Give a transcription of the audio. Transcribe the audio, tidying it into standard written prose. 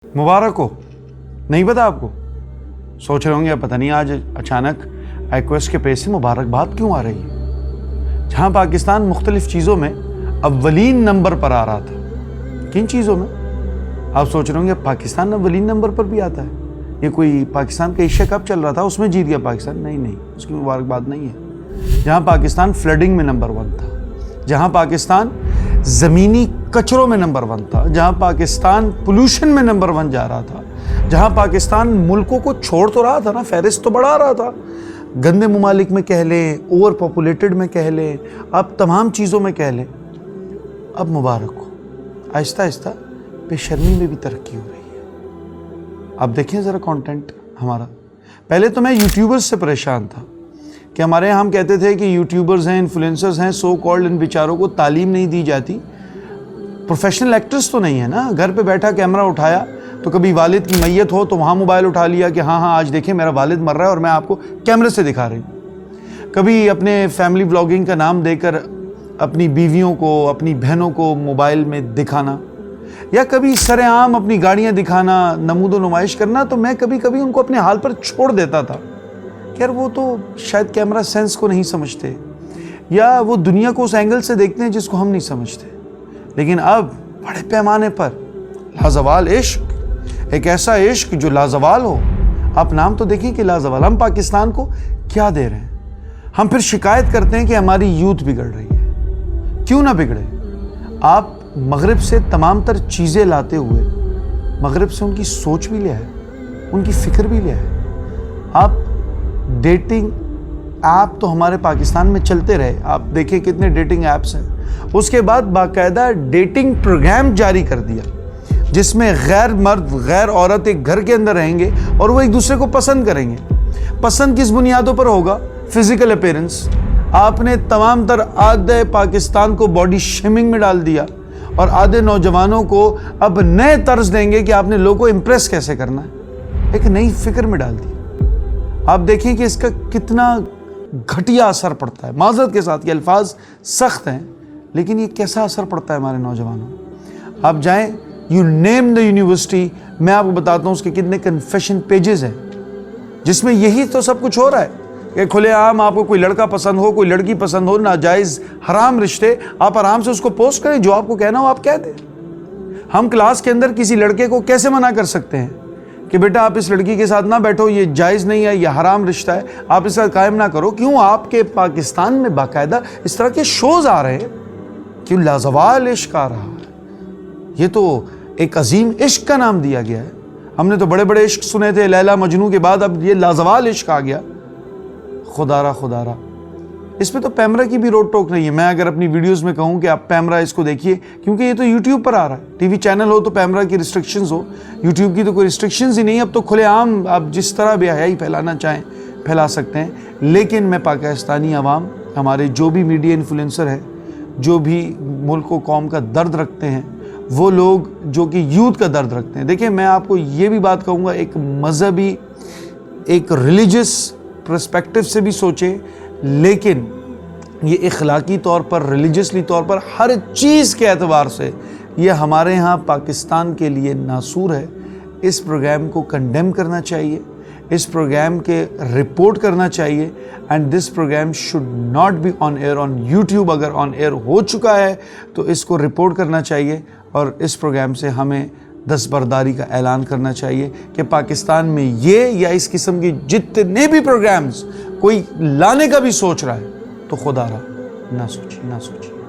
मुबारक हो। नहीं पता आपको? सोच रहे होंगे पता नहीं आज अचानक iQuest के पेज से मुबारकबाद क्यों आ रही है। जहाँ पाकिस्तान मुख्तलिफ चीज़ों में अव्वलीन नंबर पर आ रहा था। किन चीज़ों में? आप सोच रहे होंगे पाकिस्तान अव्वलीन नंबर पर भी आता है। ये कोई पाकिस्तान का एशिया कप चल रहा था उसमें जीत गया पाकिस्तान? नहीं, उसकी मुबारकबाद नहीं है। जहाँ पाकिस्तान फ्लडिंग में नंबर 1 था, जहाँ पाकिस्तान ज़मीनी कचरों में नंबर 1 था, जहाँ पाकिस्तान पोल्यूशन में नंबर 1 जा रहा था, जहाँ पाकिस्तान मुल्कों को छोड़ तो रहा था ना, फहरिस्त तो बढ़ा रहा था, गंदे ममालिक में कह लें, ओवर पॉपुलेटेड में कह लें, अब तमाम चीज़ों में कह लें। अब मुबारक हो, आहिस्ता आहिस्ता बेशर्मी में भी तरक्की हो रही है। अब देखें ज़रा कंटेंट हमारा। पहले तो मैं यूट्यूबर्स से परेशान था कि हमारे यहाँ हम कहते थे कि यूट्यूबर्स हैं, इन्फ्लुएंसर्स हैं, सो कॉल्ड, इन बेचारों को तालीम नहीं दी जाती। प्रोफेशनल एक्टर्स तो नहीं है ना, घर पे बैठा कैमरा उठाया तो कभी वालिद की मैयत हो तो वहाँ मोबाइल उठा लिया कि हाँ आज देखें मेरा वालिद मर रहा है और मैं आपको कैमरे से दिखा रही हूँ। कभी अपने फैमिली व्लॉगिंग का नाम देकर अपनी बीवियों को, अपनी बहनों को मोबाइल में दिखाना, या कभी सरेआम अपनी गाड़ियाँ दिखाना, नमूदो नुमाइश करना। तो मैं कभी कभी उनको अपने हाल पर छोड़ देता था। यार वो तो शायद कैमरा सेंस को नहीं समझते, या वो दुनिया को उस एंगल से देखते हैं जिसको हम नहीं समझते। लेकिन अब बड़े पैमाने पर लाजवाल इश्क, एक ऐसा इश्क जो लाजवाल हो। आप नाम तो देखिए कि लाजवाल। हम पाकिस्तान को क्या दे रहे हैं? हम फिर शिकायत करते हैं कि हमारी यूथ बिगड़ रही है। क्यों ना बिगड़े? आप मगरिब से तमाम तर चीज़ें लाते हुए मगरिब से उनकी सोच भी लिया है, उनकी फ़िक्र भी लिया है। आप डेटिंग ऐप तो हमारे पाकिस्तान में चलते रहे, आप देखिए कितने डेटिंग ऐप्स हैं। उसके बाद बाकायदा डेटिंग प्रोग्राम जारी कर दिया जिसमें गैर मर्द गैर औरत एक घर के अंदर रहेंगे और वो एक दूसरे को पसंद करेंगे। पसंद किस बुनियादों पर होगा? Physical appearance. आपने तमाम तर आधे पाकिस्तान को बॉडी शेमिंग में डाल दिया और आधे नौजवानों को अब नए तर्ज देंगे कि आपने लोगों को इम्प्रेस कैसे करना है, एक नई फिक्र में डाल दी। आप देखें कि इसका कितना घटिया असर पड़ता है। माजरत के साथ ये अल्फाज सख्त हैं, लेकिन ये कैसा असर पड़ता है हमारे नौजवानों। आप जाएं, यू नेम द यूनिवर्सिटी, मैं आपको बताता हूँ उसके कितने कन्फेशन पेजेस हैं जिसमें यही तो सब कुछ हो रहा है कि खुलेआम आपको कोई लड़का पसंद हो, कोई लड़की पसंद हो, नाजायज़ हराम रिश्ते, आप आराम से उसको पोस्ट करें, जो आपको कहना हो आप कह दें। हम क्लास के अंदर किसी लड़के को कैसे मना कर सकते हैं कि बेटा आप इस लड़की के साथ ना बैठो, ये जायज़ नहीं है, ये हराम रिश्ता है, आप इसका कायम ना करो। क्यों? आपके पाकिस्तान में बाकायदा इस तरह के शोज़ आ रहे हैं। क्यों? लाजवाल इश्क आ रहा है। ये तो एक अजीम इश्क का नाम दिया गया है। हमने तो बड़े बड़े इश्क सुने थे लैला मजनू के बाद, अब ये लाजवाल इश्क आ गया। खुदारा इस पे तो पैमरा की भी रोक टोक नहीं है। मैं अगर अपनी वीडियोस में कहूँ कि आप पैमरा इसको देखिए, क्योंकि ये तो यूट्यूब पर आ रहा है। टीवी चैनल हो तो पैमरा की रिस्ट्रिक्शंस हो, यूट्यूब की तो कोई रिस्ट्रिक्शंस ही नहीं। अब तो खुलेआम आप जिस तरह बेहयाई फैलाना चाहें फैला सकते हैं। लेकिन मैं पाकिस्तानी अवाम, हमारे जो भी मीडिया इन्फ्लुएंसर है, जो भी मुल्क व कौम का दर्द रखते हैं, वो लोग जो कि यूथ का दर्द रखते हैं। देखिए मैं आपको ये भी बात कहूँगा, एक मजहबी, एक रिलीजियस पर्सपेक्टिव से भी सोचें, लेकिन ये इखलाकी तौर पर, रिलीजियसली तौर पर, हर चीज़ के एतबार से ये हमारे यहाँ पाकिस्तान के लिए नासूर है। इस प्रोग्राम को कंडेम करना चाहिए, इस प्रोग्राम के रिपोर्ट करना चाहिए। And this programme should not be on air on YouTube. अगर ऑन एयर हो चुका है तो इसको रिपोर्ट करना चाहिए और इस प्रोग्राम से हमें दस्तबरदारी का ऐलान करना चाहिए कि पाकिस्तान में ये या इस किस्म के जितने भी प्रोग्राम्स कोई लाने का भी सोच रहा है तो खुदारा ना सोचिए।